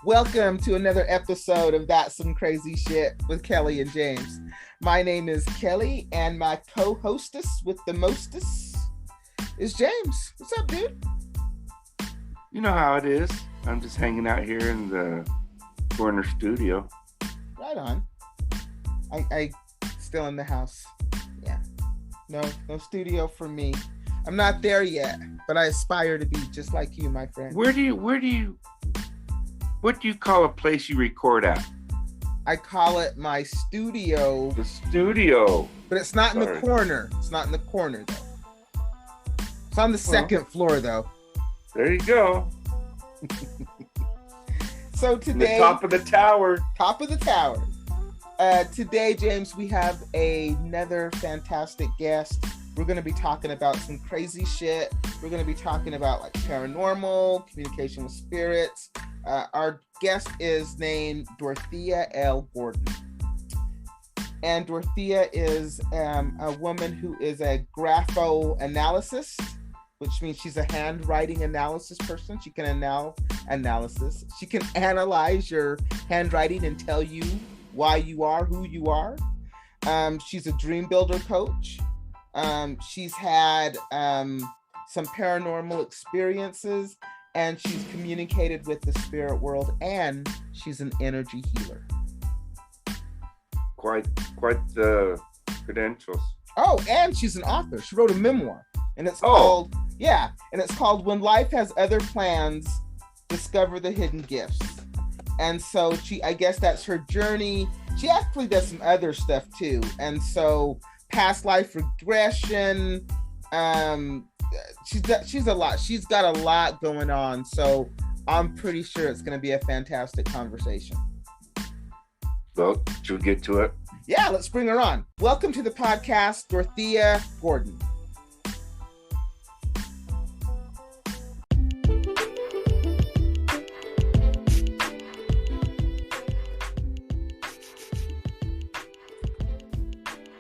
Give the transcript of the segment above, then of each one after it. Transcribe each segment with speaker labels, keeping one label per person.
Speaker 1: Welcome to another episode of That's Some Crazy Shit with Kelly and James. My name is Kelly, and my co-hostess with the mostest is James. What's up, dude?
Speaker 2: You know how it is. I'm just hanging out here in the corner studio.
Speaker 1: Right on. I still in the house. Yeah. No studio for me. I'm not there yet, but I aspire to be just like you, my friend.
Speaker 2: What do you call a place you record at?
Speaker 1: I call it my studio.
Speaker 2: The studio.
Speaker 1: But it's not in the corner. It's not in the corner, though. It's on the second floor, though.
Speaker 2: There you go.
Speaker 1: So today...
Speaker 2: the top of the tower.
Speaker 1: Top of the tower. Today, James, we have another fantastic guest. We're going to be talking about some crazy shit. We're going to be talking about like paranormal, communication with spirits. Our guest is named Dorothea L. Gordon. And Dorothea is a woman who is a graphoanalyst, which means she's a handwriting analysis person. She can analysis. She can analyze your handwriting and tell you why you are who you are. She's a dream builder coach. She's had some paranormal experiences, and she's communicated with the spirit world, and she's an energy healer.
Speaker 2: Quite the credentials.
Speaker 1: Oh, and she's an author. She wrote a memoir, and it's called When Life Has Other Plans, Discover the Hidden Gifts. And so I guess that's her journey. She actually does some other stuff too. And so past life regression, she's a lot. She's got a lot going on. So I'm pretty sure it's going to be a fantastic conversation.
Speaker 2: Well, should we get to it?
Speaker 1: Yeah, let's bring her on. Welcome to the podcast, Dorothea Gordon.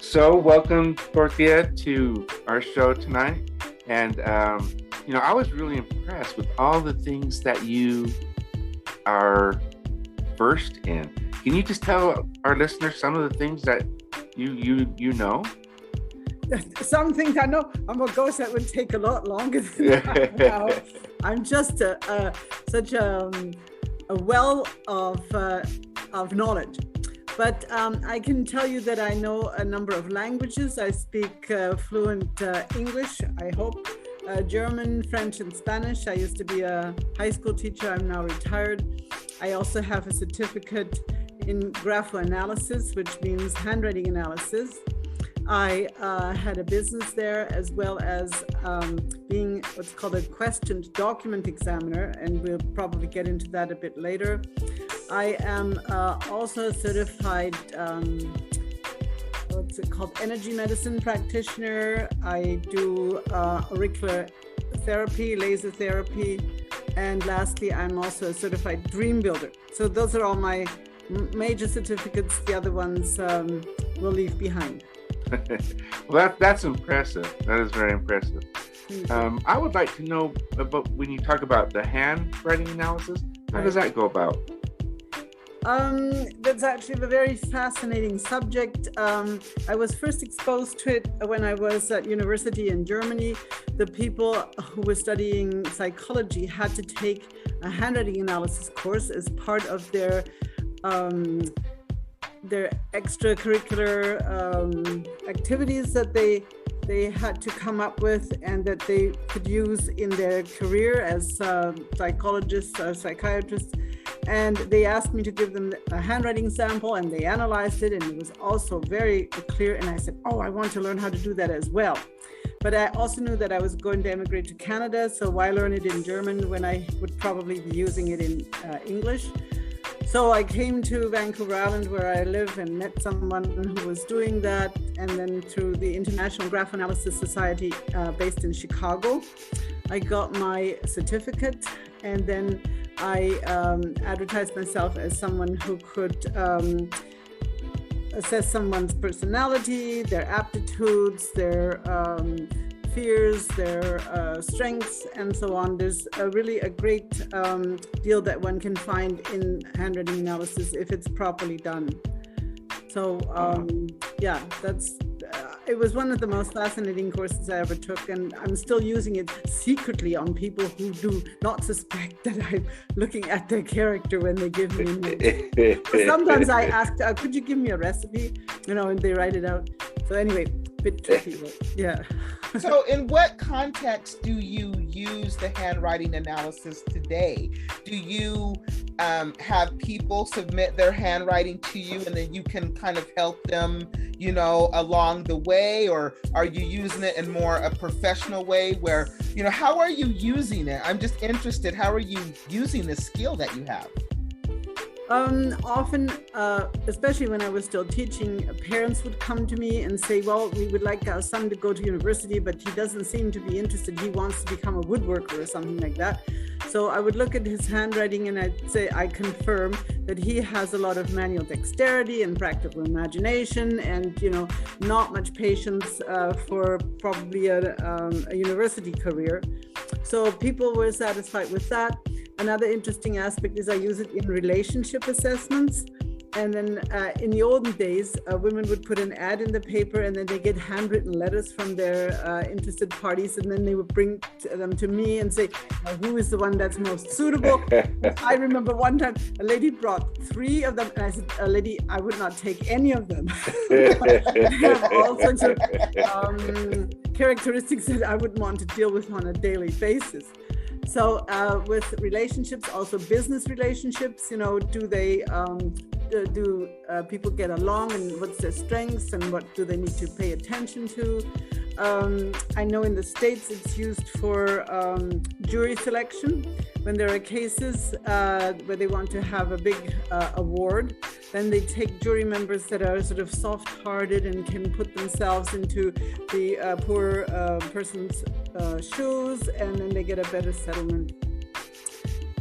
Speaker 2: So, welcome, Dorothea, to our show tonight. And, I was really impressed with all the things that you are versed in. Can you just tell our listeners some of the things that you know?
Speaker 3: Some things I know. I'm a ghost that would take a lot longer than that. Now. I'm just such a well of knowledge. But I can tell you that I know a number of languages. I speak fluent English, I hope, German, French, and Spanish. I used to be a high school teacher. I'm now retired. I also have a certificate in graphoanalysis, which means handwriting analysis. I had a business there, as well as being what's called a questioned document examiner, and we'll probably get into that a bit later. I am also a certified, energy medicine practitioner. I do auricular therapy, laser therapy, and lastly, I'm also a certified dream builder. So those are all my major certificates. The other ones we'll leave behind.
Speaker 2: Well, that's impressive. That is very impressive. I would like to know about when you talk about the handwriting analysis. How does that go about?
Speaker 3: That's actually a very fascinating subject. I was first exposed to it when I was at university in Germany. The people who were studying psychology had to take a handwriting analysis course as part of their extracurricular activities that they had to come up with and that they could use in their career as psychologists or psychiatrists. And they asked me to give them a handwriting sample, and they analyzed it, and it was also very clear. And I said, I want to learn how to do that as well. But I also knew that I was going to emigrate to Canada, so why learn it in German when I would probably be using it in English? So I came to Vancouver Island, where I live, and met someone who was doing that. And then through the International Graphoanalysis Society based in Chicago, I got my certificate. And then I advertised myself as someone who could assess someone's personality, their aptitudes, their fears, their strengths, and so on. There's really a great deal that one can find in handwriting analysis if it's properly done. So yeah, that's it was one of the most fascinating courses I ever took, and I'm still using it secretly on people who do not suspect that I'm looking at their character when they give me a name. So sometimes I ask, could you give me a recipe? And they write it out. So anyway, bit tricky, but yeah.
Speaker 1: So in what context do you use the handwriting analysis today? Do you have people submit their handwriting to you and then you can kind of help them, along the way? Or are you using it in more a professional way where, how are you using it? I'm just interested. How are you using this skill that you have?
Speaker 3: Often, especially when I was still teaching, parents would come to me and say, well, we would like our son to go to university, but he doesn't seem to be interested. He wants to become a woodworker or something like that. So I would look at his handwriting and I'd say, I confirm that he has a lot of manual dexterity and practical imagination and, not much patience for probably a university career. So people were satisfied with that. Another interesting aspect is I use it in relationship assessments. And then in the olden days, women would put an ad in the paper and then they get handwritten letters from their interested parties. And then they would bring them to me and say, who is the one that's most suitable? I remember one time a lady brought 3 of them. And I said, lady, I would not take any of them. They have all sorts of characteristics that I would want to deal with on a daily basis. So with relationships, also business relationships, do they do people get along, and what's their strengths and what do they need to pay attention to? I know in the States it's used for jury selection. When there are cases where they want to have a big award, then they take jury members that are sort of soft-hearted and can put themselves into the poor person's shoes, and then they get a better settlement.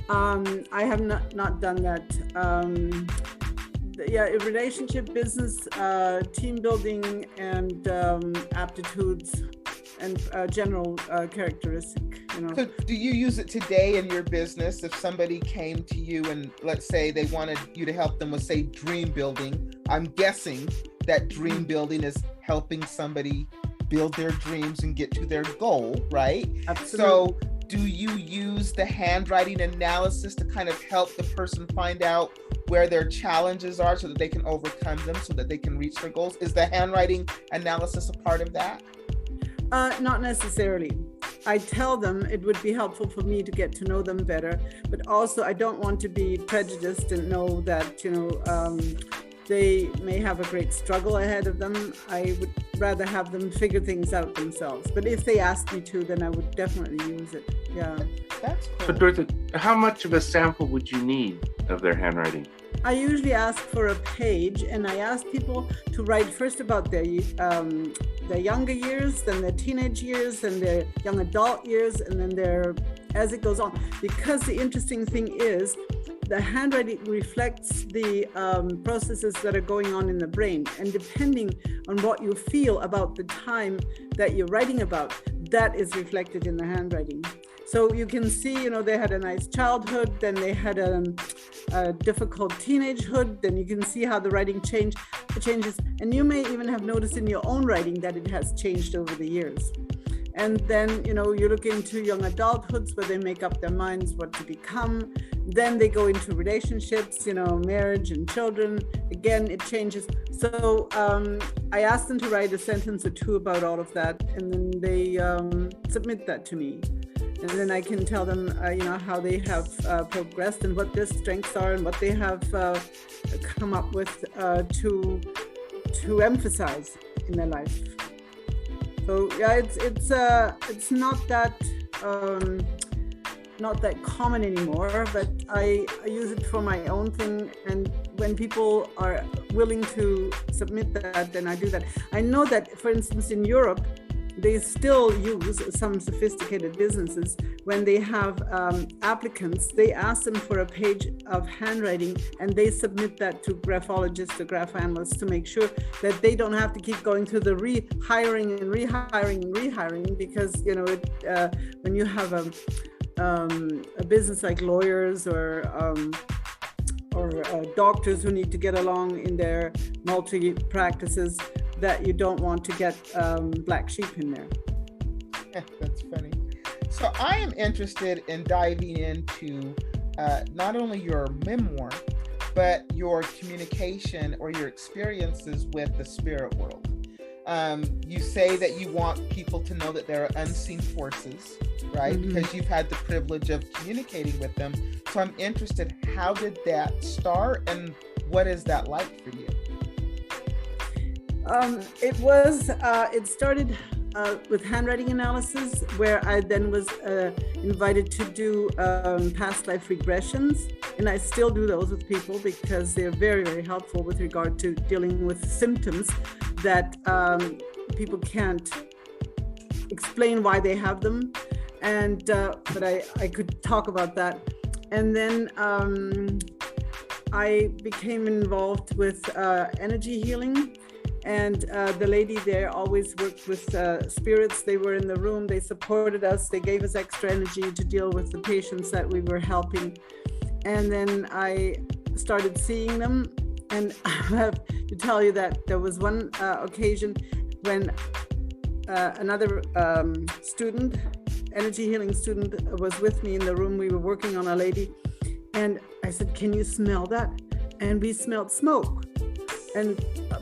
Speaker 3: I have not done that. Yeah, relationship, business, team building, and aptitudes, and general characteristic.
Speaker 1: So do you use it today in your business? If somebody came to you and let's say they wanted you to help them with, say, dream building, I'm guessing that dream building is helping somebody build their dreams and get to their goal, right?
Speaker 3: Absolutely.
Speaker 1: So do you use the handwriting analysis to kind of help the person find out where their challenges are so that they can overcome them, so that they can reach their goals? Is the handwriting analysis a part of that?
Speaker 3: Not necessarily. I tell them it would be helpful for me to get to know them better, but also I don't want to be prejudiced and know that, they may have a great struggle ahead of them. I would rather have them figure things out themselves. But if they ask me to, then I would definitely use it. Yeah.
Speaker 1: That's cool.
Speaker 2: So Doretha, how much of a sample would you need of their handwriting?
Speaker 3: I usually ask for a page, and I ask people to write first about their younger years, then their teenage years, then their young adult years, and then as it goes on. Because the interesting thing is, the handwriting reflects the processes that are going on in the brain. And depending on what you feel about the time that you're writing about, that is reflected in the handwriting. So you can see, they had a nice childhood, then they had a difficult teenagehood, then you can see how the writing changes. And you may even have noticed in your own writing that it has changed over the years. And then, you look into young adulthoods where they make up their minds what to become. Then they go into relationships, marriage and children. Again, it changes. So I asked them to write a sentence or 2 about all of that, and then they submit that to me. And then I can tell them, how they have progressed and what their strengths are and what they have come up with to emphasize in their life. So yeah, it's not that common anymore, but I use it for my own thing. And when people are willing to submit that, then I do that. I know that, for instance, in Europe, they still use, some sophisticated businesses, when they have applicants, they ask them for a page of handwriting and they submit that to graphologists or graph analysts to make sure that they don't have to keep going through the rehiring and rehiring, because, you know, when you have a business like lawyers or doctors who need to get along in their multi-practices, that you don't want to get black sheep in there.
Speaker 1: That's funny. So I am interested in diving into not only your memoir, but your communication or your experiences with the spirit world. You say that you want people to know that there are unseen forces, right? Mm-hmm. Because you've had the privilege of communicating with them. So I'm interested, how did that start and what is that like for you?
Speaker 3: It started with handwriting analysis, where I then was invited to do past life regressions. And I still do those with people because they're very, very helpful with regard to dealing with symptoms that people can't explain why they have them. And but I could talk about that. And then I became involved with energy healing. And the lady there always worked with spirits. They were in the room, they supported us, they gave us extra energy to deal with the patients that we were helping. And then I started seeing them. And I have to tell you that there was one occasion when another student, energy healing student, was with me in the room. We were working on a lady. And I said, "Can you smell that?" And we smelled smoke.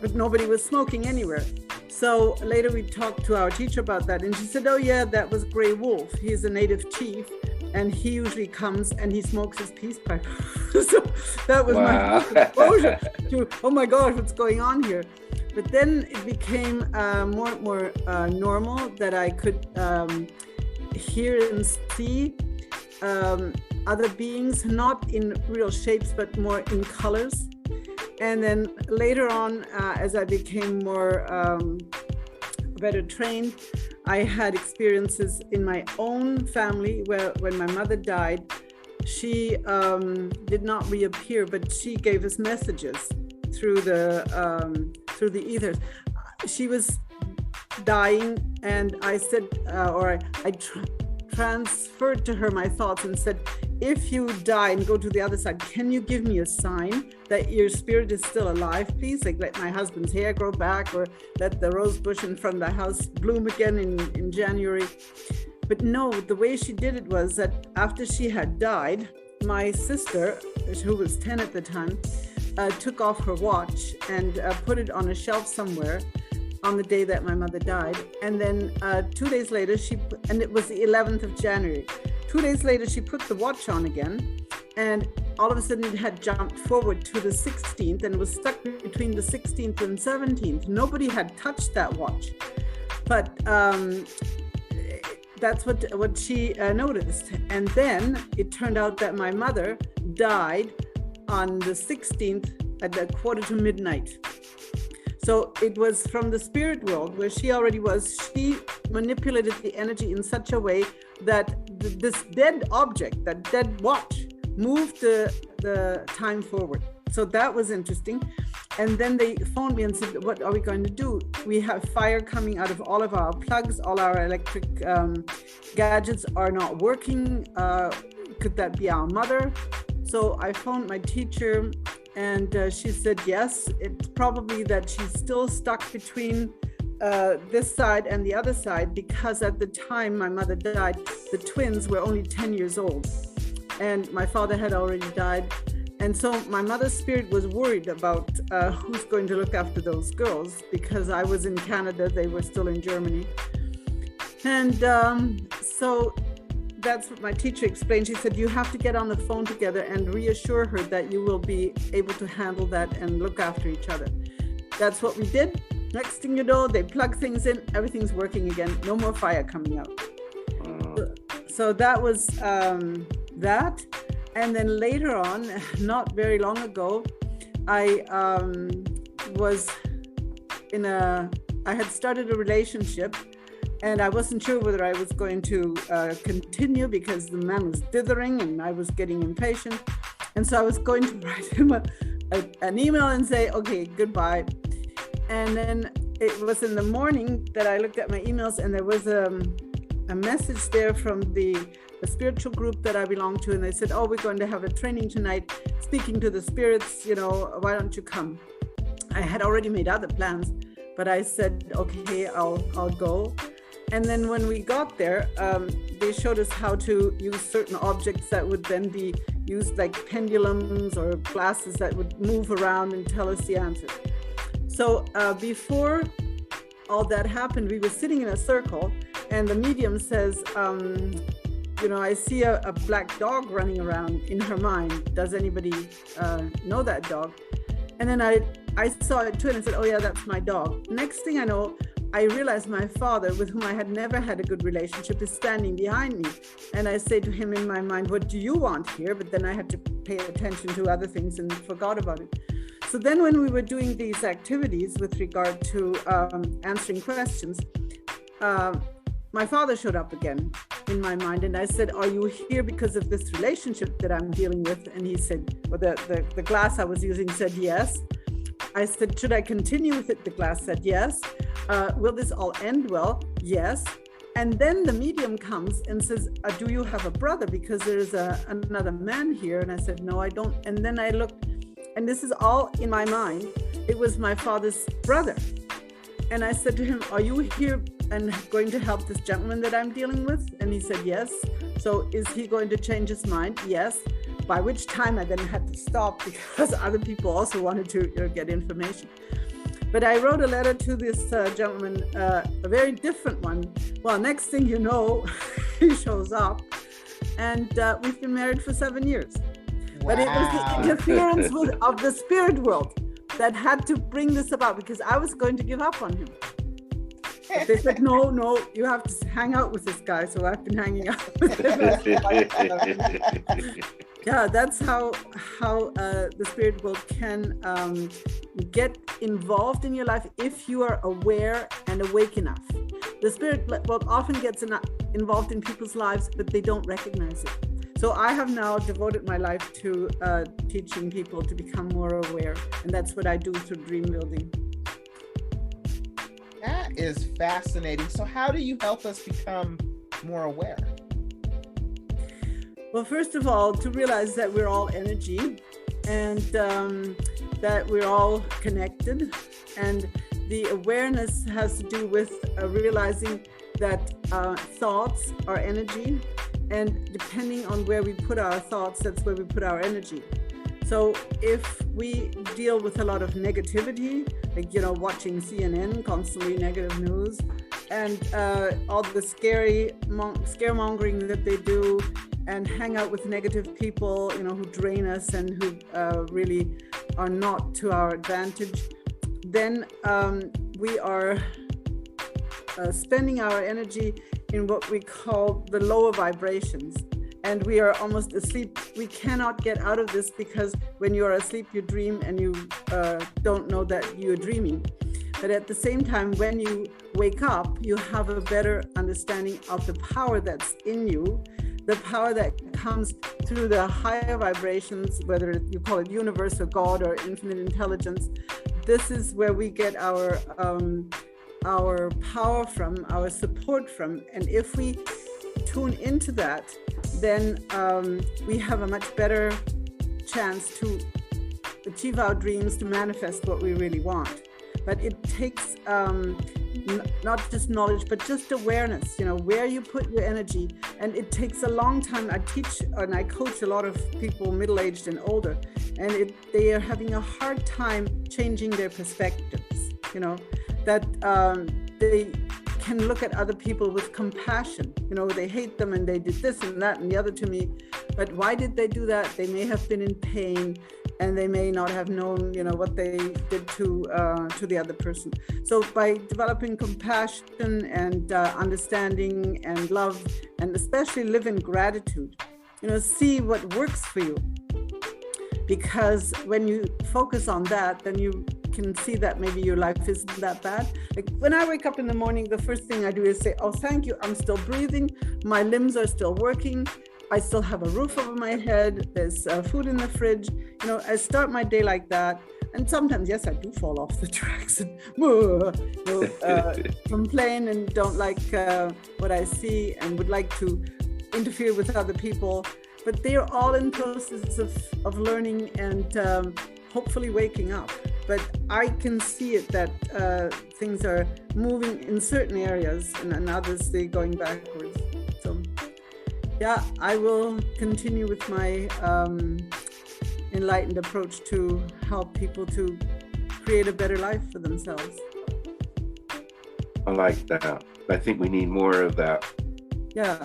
Speaker 3: But nobody was smoking anywhere. So later we talked to our teacher about that, and she said, "Oh yeah, that was Grey Wolf. He's a native chief, and he usually comes and he smokes his peace pipe." So that was my exposure to, oh my gosh, what's going on here? But then it became more and more normal that I could hear and see other beings, not in real shapes, but more in colors. And then later on, as I became more better trained, I had experiences in my own family where, when my mother died, she did not reappear, but she gave us messages through the ethers. She was dying, and I said, I transferred to her my thoughts and said, "If you die and go to the other side, can you give me a sign that your spirit is still alive, please? Like, let my husband's hair grow back, or let the rose bush in front of the house bloom again in January." But no, the way she did it was that after she had died, my sister, who was 10 at the time, took off her watch and put it on a shelf somewhere on the day that my mother died. And then 2 days later, and it was the 11th of January. 2 days later, she put the watch on again, and all of a sudden it had jumped forward to the 16th and was stuck between the 16th and 17th. Nobody had touched that watch, but that's what she noticed. And then it turned out that my mother died on the 16th at midnight. So it was from the spirit world where she already was. She manipulated the energy in such a way that this dead object, that dead watch, moved the time forward. So that was interesting. And then they phoned me and said, "What are we going to do? We have fire coming out of all of our plugs. All our electric gadgets are not working. Could that be our mother?" So I phoned my teacher, and she said, "Yes, it's probably that she's still stuck between this side and the other side, because at the time my mother died, the twins were only 10 years old, and my father had already died. And so my mother's spirit was worried about who's going to look after those girls, because I was in Canada, they were still in Germany." And so that's what my teacher explained. She said, "You have to get on the phone together and reassure her that you will be able to handle that and look after each other." That's what we did. Next thing you know, they plug things in, everything's working again, no more fire coming out. So that was that. And then later on, not very long ago, I was I had started a relationship, And I wasn't sure whether I was going to continue because the man was dithering and I was getting impatient. And so I was going to write him an email and say, okay, goodbye. And then it was in the morning that I looked at my emails, and there was a message there from the spiritual group that I belong to. And they said, oh, we're going to have a training tonight, speaking to the spirits, why don't you come? I had already made other plans, but I said, okay, I'll go. And then when we got there, they showed us how to use certain objects that would then be used, like pendulums or glasses that would move around and tell us the answers. So before all that happened, we were sitting in a circle, and the medium says, I see a black dog running around in her mind. Does anybody know that dog? And then I saw it too, and I said, oh yeah, that's my dog. Next thing I know, I realized my father, with whom I had never had a good relationship, is standing behind me. And I say to him in my mind, what do you want here? But then I had to pay attention to other things and forgot about it. So then when we were doing these activities with regard to answering questions, my father showed up again in my mind. And I said, are you here because of this relationship that I'm dealing with? And he said, well, the glass I was using said yes. I said, should I continue with it? The glass said yes. Will this all end well? Yes. And then the medium comes and says, do you have a brother? Because there's another man here. And I said, no, I don't. And then I looked, and this is all in my mind. It was my father's brother. And I said to him, are you here and going to help this gentleman that I'm dealing with? And he said, yes. So is he going to change his mind? Yes. By which time I then had to stop because other people also wanted to get information. But I wrote a letter to this gentleman, a very different one. Well, next thing you know, he shows up, and we've been married for 7 years. Wow. But it was the interference of the spirit world that had to bring this about, because I was going to give up on him. But they said, no, you have to hang out with this guy. So I've been hanging out with him. Yeah, that's how the spirit world can get involved in your life if you are aware and awake enough. The spirit world often gets involved in people's lives, but they don't recognize it. So I have now devoted my life to teaching people to become more aware, and that's what I do through dream building.
Speaker 1: That is fascinating. So how do you help us become more aware?
Speaker 3: Well, first of all, to realize that we're all energy, and that we're all connected. And the awareness has to do with realizing that thoughts are energy. And depending on where we put our thoughts, that's where we put our energy. So if we deal with a lot of negativity, like, watching CNN, constantly negative news, and all the scaremongering that they do, and hang out with negative people, who drain us and who really are not to our advantage, then we are spending our energy in what we call the lower vibrations. And we are almost asleep. We cannot get out of this, because when you are asleep, you dream and you don't know that you're dreaming. But at the same time, when you wake up, you have a better understanding of the power that's in you, the power that comes through the higher vibrations, whether you call it universe or God or infinite intelligence. This is where we get our power from, our support from. And if we tune into that, then we have a much better chance to achieve our dreams, to manifest what we really want. But it takes not just knowledge, but just awareness, where you put your energy. And it takes a long time. I teach and I coach a lot of people, middle-aged and older, and they are having a hard time changing their perspectives, that they can look at other people with compassion. They hate them and they did this and that and the other to me. But why did they do that? They may have been in pain, and they may not have known, what they did to the other person. So by developing compassion and understanding and love, and especially live in gratitude, see what works for you. Because when you focus on that, then you can see that maybe your life isn't that bad. Like when I wake up in the morning, the first thing I do is say, oh, thank you, I'm still breathing, my limbs are still working, I still have a roof over my head, there's food in the fridge. You know, I start my day like that. And sometimes, yes, I do fall off the tracks and complain and don't like what I see and would like to interfere with other people. But they're all in process of learning and hopefully waking up. But I can see it that things are moving in certain areas and others they're going backwards. So yeah, I will continue with my enlightened approach to help people to create a better life for themselves.
Speaker 2: I like that. I think we need more of that.
Speaker 3: Yeah.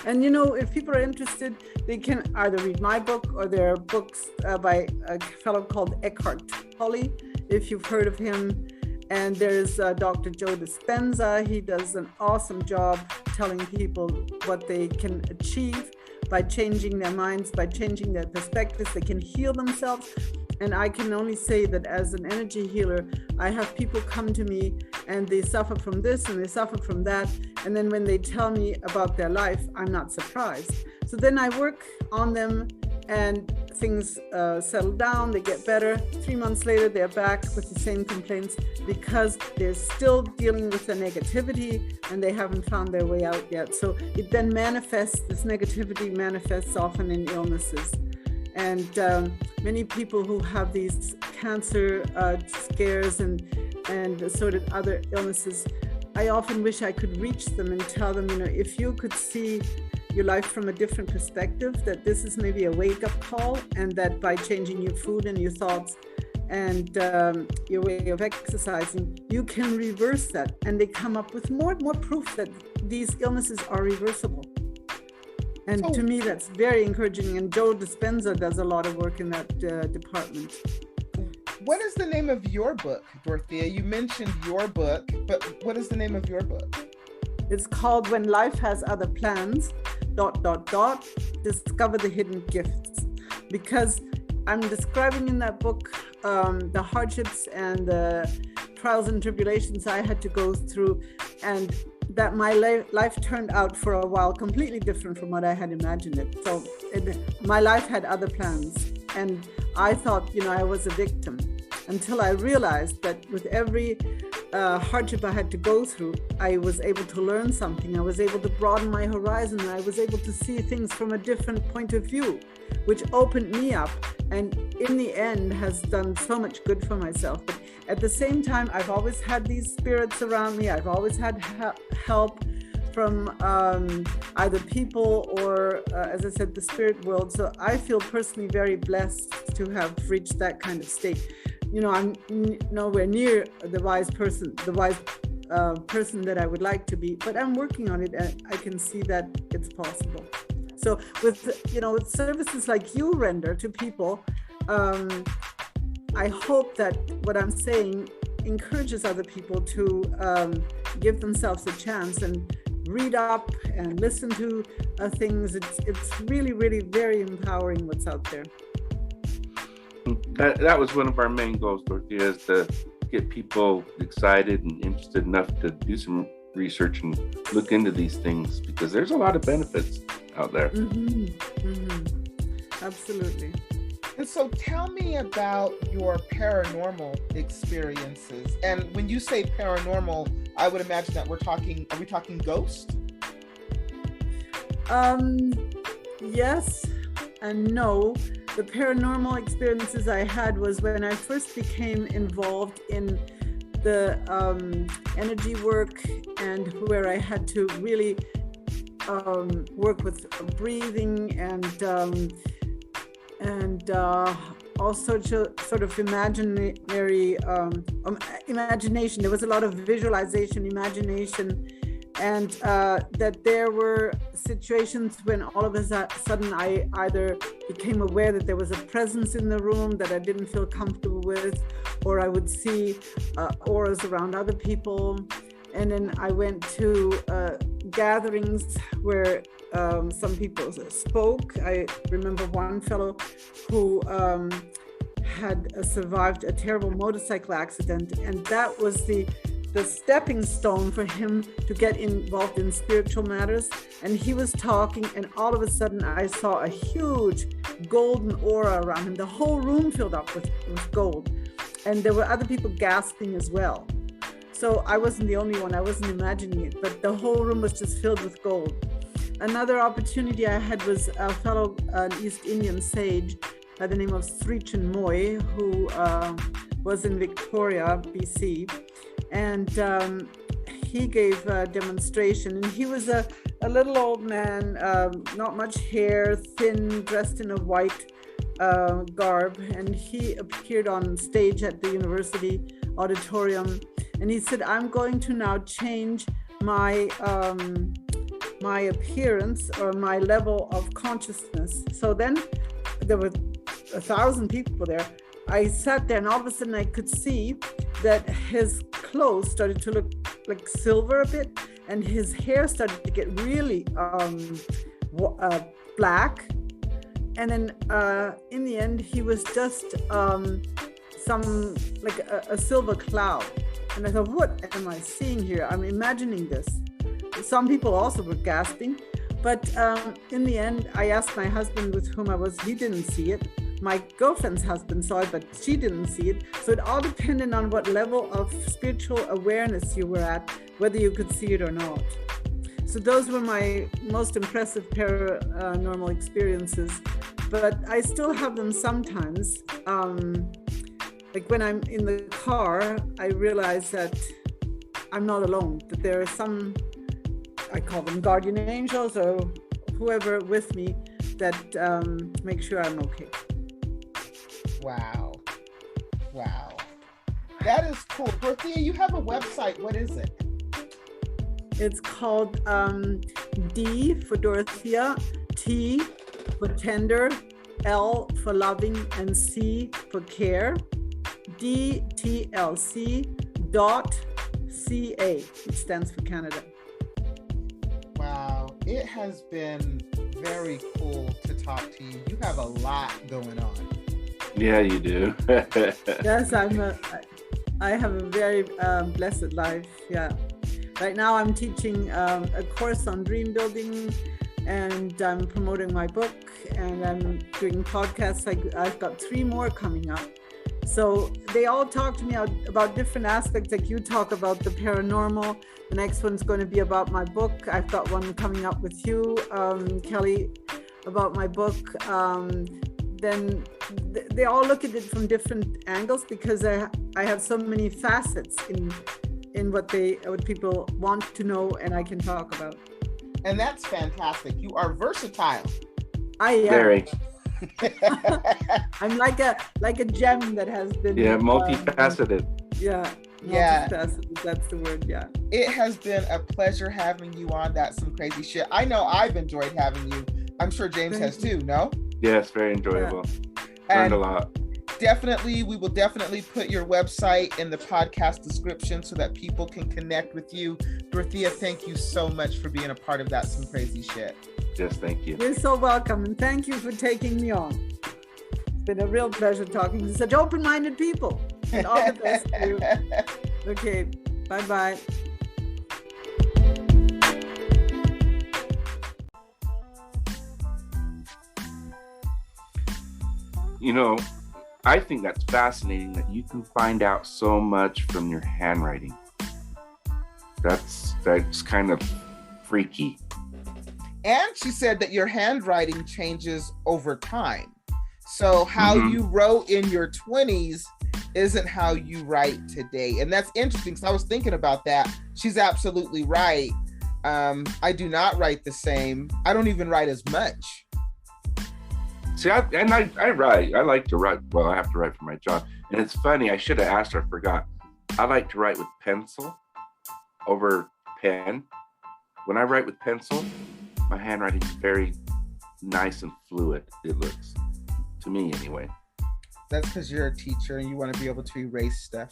Speaker 3: And you know, if people are interested, they can either read my book or there are books by a fellow called Eckhart Tolle, if you've heard of him. And there's Dr. Joe Dispenza. He does an awesome job telling people what they can achieve by changing their minds, by changing their perspectives. They can heal themselves. And I can only say that as an energy healer, I have people come to me and they suffer from this and they suffer from that. And then when they tell me about their life, I'm not surprised. So then I work on them and things settle down, they get better. 3 months later, they're back with the same complaints because they're still dealing with the negativity and they haven't found their way out yet. So it then manifests, this negativity manifests often in illnesses. And many people who have these cancer scares and assorted other illnesses, I often wish I could reach them and tell them, you know, if you could see your life from a different perspective, that this is maybe a wake-up call, and that by changing your food and your thoughts and your way of exercising, you can reverse that. And they come up with more and more proof that these illnesses are reversible. And to me, that's very encouraging. And Joe Dispenza does a lot of work in that department.
Speaker 1: What is the name of your book, Dorothea? You mentioned your book, but what is the name of your book?
Speaker 3: It's called When Life Has Other Plans, ... Discover the Hidden Gifts. Because I'm describing in that book the hardships and the trials and tribulations I had to go through, and that my life turned out for a while completely different from what I had imagined it. So my life had other plans, and I thought, you know, I was a victim, until I realized that with every hardship I had to go through, I was able to learn something. I was able to broaden my horizon. I was able to see things from a different point of view, which opened me up, and in the end has done so much good for myself. But at the same time, I've always had these spirits around me. I've always had help from either people or, as I said, the spirit world. So I feel personally very blessed to have reached that kind of state. You know, I'm nowhere near the wise person that I would like to be, but I'm working on it, and I can see that it's possible. So with services like you render to people, I hope that what I'm saying encourages other people to give themselves a chance and read up and listen to things. It's really, really very empowering what's out there.
Speaker 2: That was one of our main goals, Dorothea, is to get people excited and interested enough to do some research and look into these things, because there's a lot of benefits out there.
Speaker 3: Absolutely.
Speaker 1: And so tell me about your paranormal experiences. And when you say paranormal, I would imagine that are we talking ghosts?
Speaker 3: Yes and no. The paranormal experiences I had was when I first became involved in the energy work, and where I had to really work with breathing and also sort of imaginary imagination. There was a lot of visualization, imagination, and that there were situations when all of a sudden I either became aware that there was a presence in the room that I didn't feel comfortable with, or I would see auras around other people. And then I went to gatherings where some people spoke. I remember one fellow who had survived a terrible motorcycle accident, and that was the stepping stone for him to get involved in spiritual matters. And he was talking, and all of a sudden I saw a huge golden aura around him. The whole room filled up with gold, and there were other people gasping as well. So I wasn't the only one, I wasn't imagining it, but the whole room was just filled with gold. Another opportunity I had was a fellow East Indian sage by the name of Sri Chinmoy, who was in Victoria, BC. And he gave a demonstration, and he was a little old man, not much hair, thin, dressed in a white garb. And he appeared on stage at the university auditorium. And he said, I'm going to now change my my appearance or my level of consciousness. So then there were 1,000 people there. I sat there, and all of a sudden I could see that his clothes started to look like silver a bit, and his hair started to get really black. And then in the end, he was just some like a silver cloud. And I thought, what am I seeing here? I'm imagining this. Some people also were gasping, but in the end, I asked my husband with whom I was, he didn't see it. My girlfriend's husband saw it, but she didn't see it. So it all depended on what level of spiritual awareness you were at, whether you could see it or not. So those were my most impressive paranormal experiences, but I still have them sometimes. Like when I'm in the car, I realize that I'm not alone, that there are some, I call them guardian angels or whoever with me that make sure I'm okay.
Speaker 1: Wow. That is cool. Dorothea, you have a website. What is it?
Speaker 3: It's called D for Dorothea, T for tender, L for loving, and C for care. DTLC.ca, which stands for Canada.
Speaker 1: Wow, it has been very cool to talk to you. You have a lot going on.
Speaker 2: Yeah, you do.
Speaker 3: Yes, I have a very blessed life. Yeah. Right now I'm teaching a course on dream building, and I'm promoting my book, and I'm doing podcasts. I've got 3 more coming up. So they all talk to me about different aspects, like you talk about the paranormal. The next one's going to be about my book. I've got one coming up with you, Kelly, about my book. Then they all look at it from different angles, because I have so many facets in what people want to know and I can talk about.
Speaker 1: And that's fantastic. You are versatile.
Speaker 3: I am.
Speaker 2: Very.
Speaker 3: I'm like a gem that has been
Speaker 2: multifaceted.
Speaker 3: Multifaceted. That's the word. Yeah.
Speaker 1: It has been a pleasure having you on. That's some crazy shit. I know I've enjoyed having you. I'm sure James has too. No?
Speaker 2: Yes, very enjoyable. Learned a lot.
Speaker 1: We will definitely put your website in the podcast description so that people can connect with you. Dorothea, thank you so much for being a part of that some crazy shit.
Speaker 2: Yes, thank you.
Speaker 3: You're so welcome, and thank you for taking me on. It's been a real pleasure talking to such open-minded people. And all the best to you. Okay, bye-bye.
Speaker 2: You know, I think that's fascinating that you can find out so much from your handwriting. That's kind of freaky.
Speaker 1: And she said that your handwriting changes over time. So how you wrote in your 20s isn't how you write today. And that's interesting, because I was thinking about that. She's absolutely right. I do not write the same. I don't even write as much.
Speaker 2: See, I write. I like to write. Well, I have to write for my job. And it's funny, I should have asked her, I forgot. I like to write with pencil over pen. When I write with pencil, my handwriting is very nice and fluid, it looks. To me, anyway.
Speaker 1: That's because you're a teacher and you want to be able to erase stuff.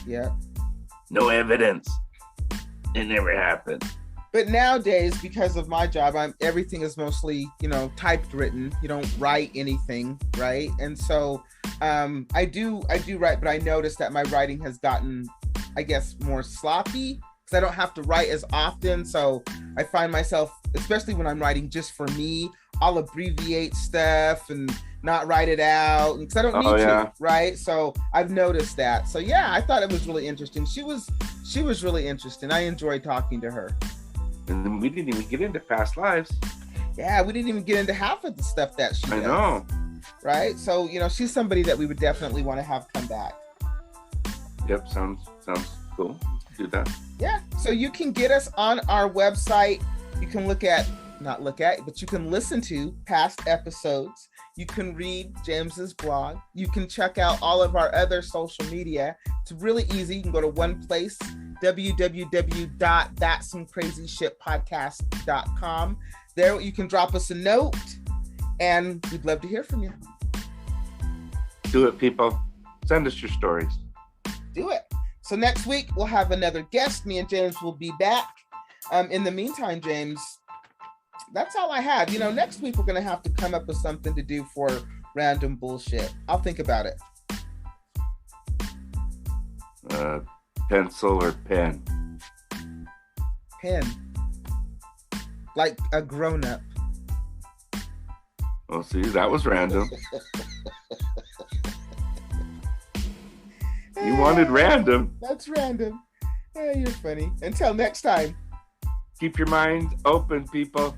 Speaker 1: Yeah.
Speaker 2: No evidence. It never happened.
Speaker 1: But nowadays, because of my job, everything is mostly, typed written. You don't write anything, right? And so I do write, but I noticed that my writing has gotten, I guess, more sloppy because I don't have to write as often. So I find myself, especially when I'm writing just for me, I'll abbreviate stuff and not write it out because I don't need to, right? So I've noticed that. So yeah, I thought it was really interesting. She was really interesting. I enjoyed talking to her.
Speaker 2: And then we didn't even get into past lives.
Speaker 1: Yeah, we didn't even get into half of the stuff that she does.
Speaker 2: I know.
Speaker 1: Right? So, she's somebody that we would definitely want to have come back.
Speaker 2: Yep, sounds cool. Do that.
Speaker 1: Yeah. So you can get us on our website. You can but you can listen to past episodes. You can read James's blog. You can check out all of our other social media. It's really easy. You can go to one place, www.thatsomecrazyshitpodcast.com. There you can drop us a note, and we'd love to hear from you.
Speaker 2: Do it, people. Send us your stories.
Speaker 1: Do it. So next week, we'll have another guest. Me and James will be back. In the meantime, James, that's all I have. Next week, we're going to have to come up with something to do for random bullshit. I'll think about it.
Speaker 2: Pencil or pen?
Speaker 1: Pen. Like a grown-up.
Speaker 2: Oh, see, that was random. You wanted random.
Speaker 1: That's random. You're funny. Until next time.
Speaker 2: Keep your mind open, people.